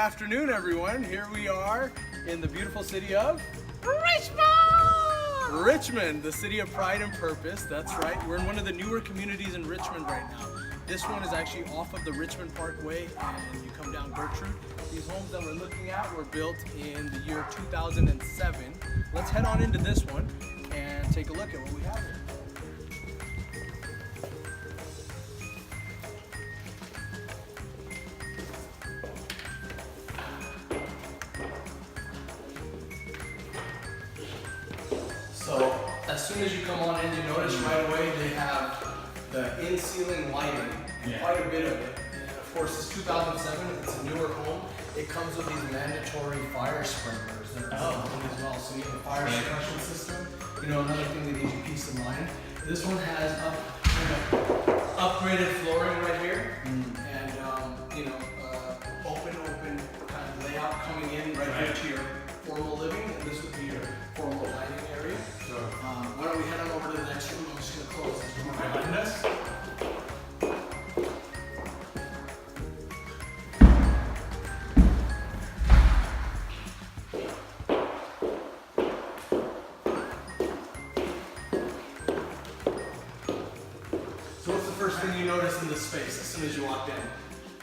afternoon, everyone. Here we are in the beautiful city of Richmond, the city of pride and purpose. That's right. We're in one of the newer communities in Richmond right now. This one is actually off of the Richmond Parkway, and you come down Gertrude. These homes that we're looking at were built in the year 2007. Let's head on into this one and take a look at what we have here. So as soon as you come on in, you notice right away they have the in-ceiling lighting, quite a bit of it. And of course, it's 2007, it's a newer home. It comes with these mandatory fire sprinklers that are built in as well. So you have a fire suppression system. You know, another thing that gives you peace of mind. This one has upgraded flooring right here, and open kind of layout coming in right here to your formal living, and this would be your formal dining area. Sure. Why don't we head on over to the next room? I'm just going to close this door behind us. So what's the first thing you notice in this space as soon as you walked in?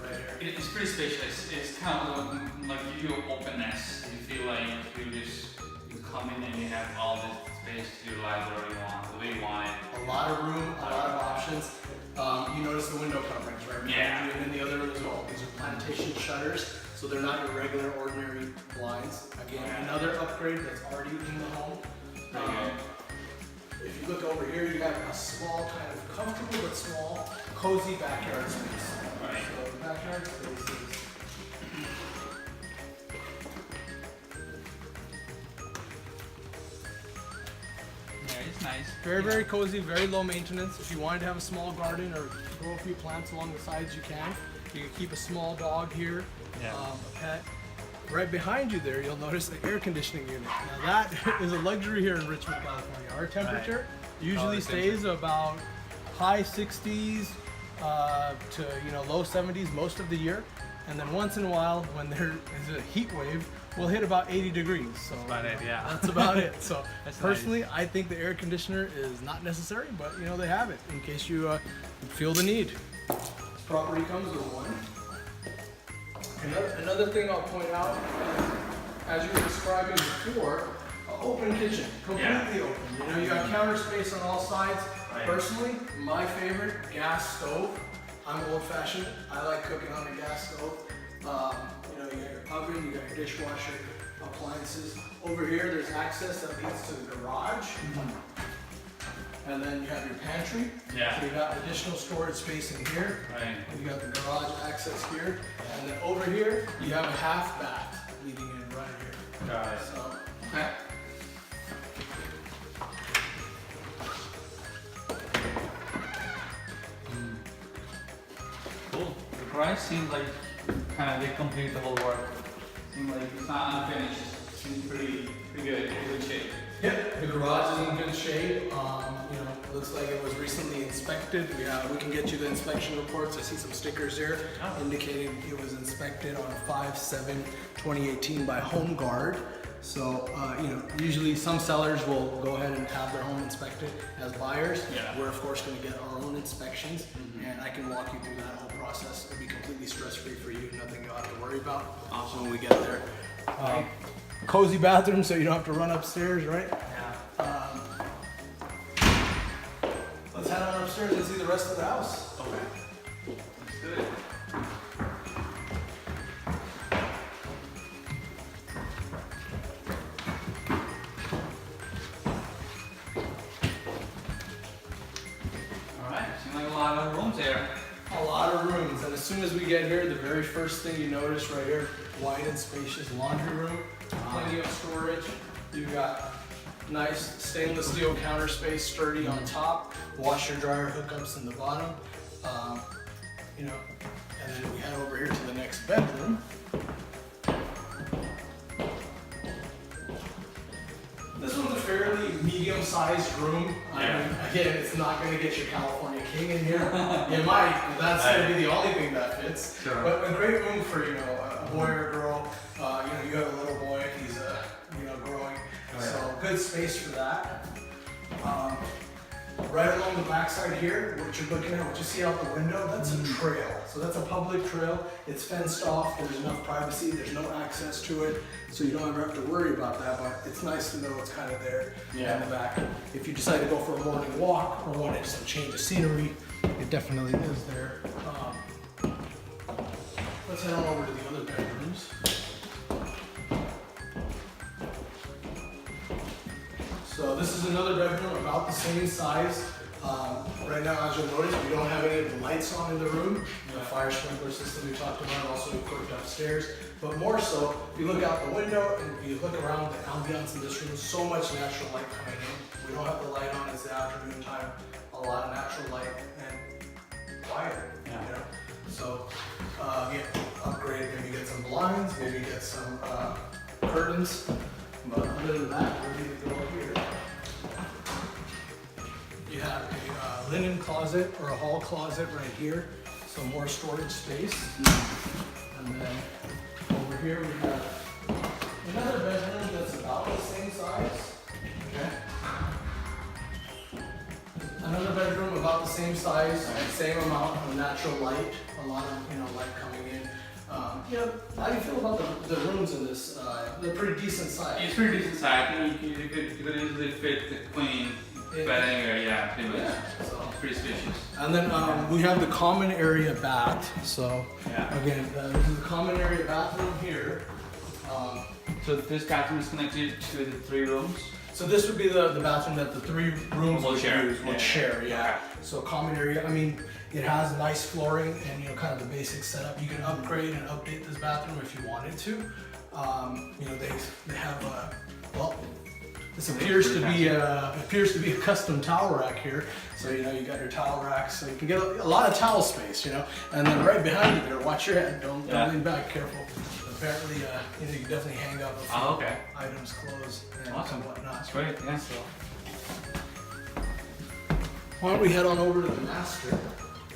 Right here. It's pretty spacious. It's kind of like you feel openness. You feel like you come in and you have all this space to utilize whatever you want, the way you want it. A lot of room, a lot of options. You notice the window coverings, right? Yeah. And in the other room as well. These are plantation shutters, so they're not your regular, ordinary blinds. Again, another upgrade that's already in the home. If you look over here, you have a small, kind of comfortable but small, cozy backyard space. Right. So the backyard space is It's nice. very, very cozy, very low maintenance. If you wanted to have a small garden or grow a few plants along the sides, you can. You can keep a small dog here, a pet. Right behind you there, you'll notice the air conditioning unit. Now that is a luxury here in Richmond, California. Our temperature usually stays about high 60s to low 70s most of the year. And then once in a while, when there is a heat wave, we'll hit about 80 degrees. So that's about it, yeah. That's about it. So That's personally, I think the air conditioner is not necessary, but they have it in case you feel the need. This property comes with one. Another thing I'll point out, as you were describing before, open kitchen, completely open. You got counter space on all sides. Right. Personally, my favorite, gas stove. I'm old-fashioned. I like cooking on a gas stove. You got your oven, you got your dishwasher, appliances. Over here, there's access that leads to the garage. And then you have your pantry. Yeah. So you got additional storage space in here. Right. You got the garage access here. And then over here, you have a half bath leading in right here. Got it. So, okay. Cool. The price seems like kind of they complete the whole work. Seems like it's not unfinished. It seems pretty good, in good shape. Yep, the garage is in good shape. Looks like it was recently inspected. We can get you the inspection reports. I see some stickers here indicating it was inspected on 5/7/2018 by Home Guard. So, usually some sellers will go ahead and have their home inspected as buyers. Yeah. We're of course going to get our own inspections, and I can walk you through that whole process. It'll be completely stress-free for you. Nothing you'll have to worry about. Awesome. When we get there. Cozy bathroom, so you don't have to run upstairs, right? Yeah. Let's head on upstairs and see the rest of the house. Okay. Let's do it. Alright, seems like a lot of rooms there. A lot of rooms, and as soon as we get here, the very first thing you notice right here, wide and spacious laundry room, plenty of storage. You've got nice stainless steel counter space, sturdy on top, washer dryer hookups in the bottom. And then we head over here to the next bedroom. This one's a fairly medium-sized room. Again, it's not going to get your California king in here. It might, but that's going to be the only thing that fits. Sure. But a great room for a boy or girl you have a little boy, he's growing, so good space for that. Right along the backside here, what you're looking at, what you see out the window, that's a trail. So that's a public trail. It's fenced off. There's enough privacy. There's no access to it, so you don't ever have to worry about that. But it's nice to know it's kind of there in the back. If you decide to go for a morning walk or wanted some change of scenery, it definitely is there. Let's head on over to the other bedrooms. So this is another bedroom about the same size. Right now, as you'll notice, we don't have any of the lights on in the room. The fire sprinkler system we talked about, also equipped upstairs. But more so, if you look out the window and if you look around the ambiance in this room, so much natural light coming in. We don't have the light on, it's the afternoon time. A lot of natural light and quiet. So again, upgrade, maybe get some blinds, maybe get some curtains. But other than that, we're going to go up here. You have a linen closet or a hall closet right here, so more storage space. And then over here we have another bedroom that's about the same size. Okay. Another bedroom about the same size, same amount of natural light, a lot of light coming in. How do you feel about the rooms in this? They're pretty decent size. It's pretty decent size. I think you could easily fit the queen bed anywhere, pretty much. So it's pretty spacious. And then we have the common area bath. So again, this is the common area bathroom here. So this bathroom is connected to the 3 rooms? So this would be the bathroom that the 3 rooms Will share. would share. Okay. So common area. I mean, it has nice flooring and kind of the basic setup. You can upgrade and update this bathroom if you wanted to. They have this appears to be a custom towel rack here. So you got your towel rack, so you can get a lot of towel space. And then right behind you there, watch your head. Don't lean back. Careful. Apparently, you can definitely hang up a few items, clothes, and whatnot. That's great. Yeah. So, why don't we head on over to the master?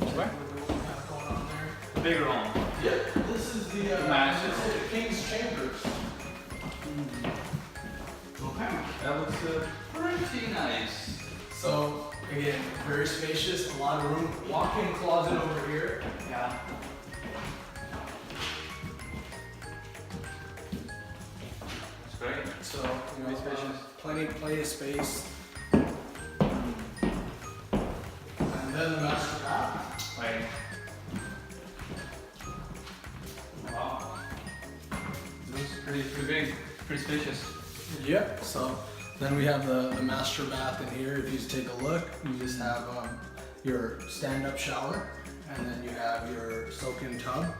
Right. What we have going on there? Bigger home. Yep. This is the master. This is the king's chambers. Okay. That looks pretty nice. So again, very spacious, a lot of room. Walk-in closet over here. Yeah. That's great. So Very spacious. Plenty of space. And then the master bath. Right. Wow. This is pretty big, pretty spacious. Yep. So then we have the master bath in here. If you just take a look, you just have your stand-up shower, and then you have your soak-in tub,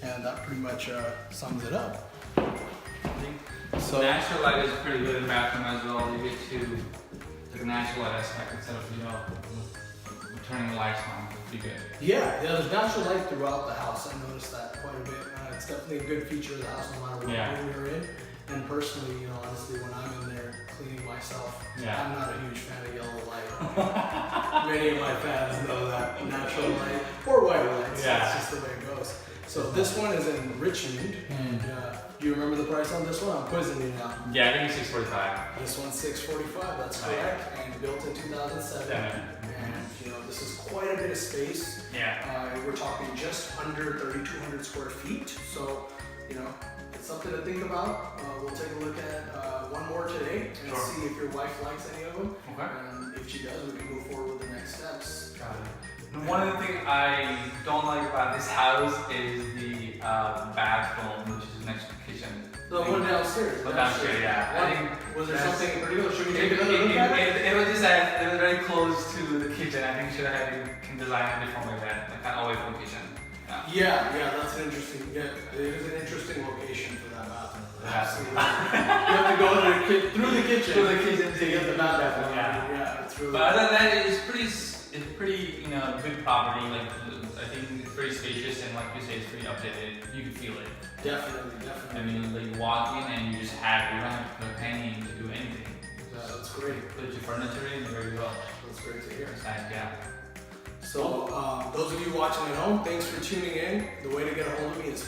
and that pretty much sums it up. So Natural light is pretty good in the bathroom as well. You get to the natural light aspect instead of turning the lights on. It's pretty good. yeah, there's natural light throughout the house. I noticed that quite a bit. It's definitely a good feature of the house, no matter what room you're in. And personally, honestly, when I'm in there cleaning myself, I'm not a huge fan of yellow light. Many of my fans know that natural light or white lights. That's just the way it goes. So this one is in Richmond, and do you remember the price on this one? I'm quizzing you now. Yeah, I think it's $645. This one's $645. That's correct, and built in 2007. And this is quite a bit of space. Yeah. We're talking just under 3,200 square feet. So it's something to think about. We'll take a look at one more today and see if your wife likes any of them. Okay. And if she does, we can move forward with the next steps. Got it. One of the things I don't like about this house is the bathroom, which is next to the kitchen. The one downstairs. The downstairs, yeah. I think was there something in particular? Should we take another look at it? It was just that it was very close to the kitchen. I think should have can design it different like that, like kind of away from the kitchen. Yeah, that's an interesting. Yeah, it is an interesting location for that bathroom. Absolutely. You have to go through the kitchen to get the bathroom. Yeah, it's really. But other than that, it's pretty good property. Like I think it's pretty spacious and like you say, it's pretty updated. You can feel it. Definitely. I mean, like you walk in and you just you don't have to put a penny in to do anything. That's great. Put your furniture in, you're ready to go. That's great to hear. So those of you watching at home, thanks for tuning in. The way to get a hold of me is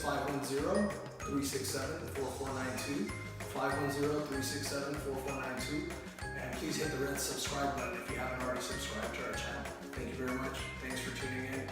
510-367-4492. 510-367-4492. And please hit the red subscribe button if you haven't already subscribed to our channel. Thank you very much. Thanks for tuning in.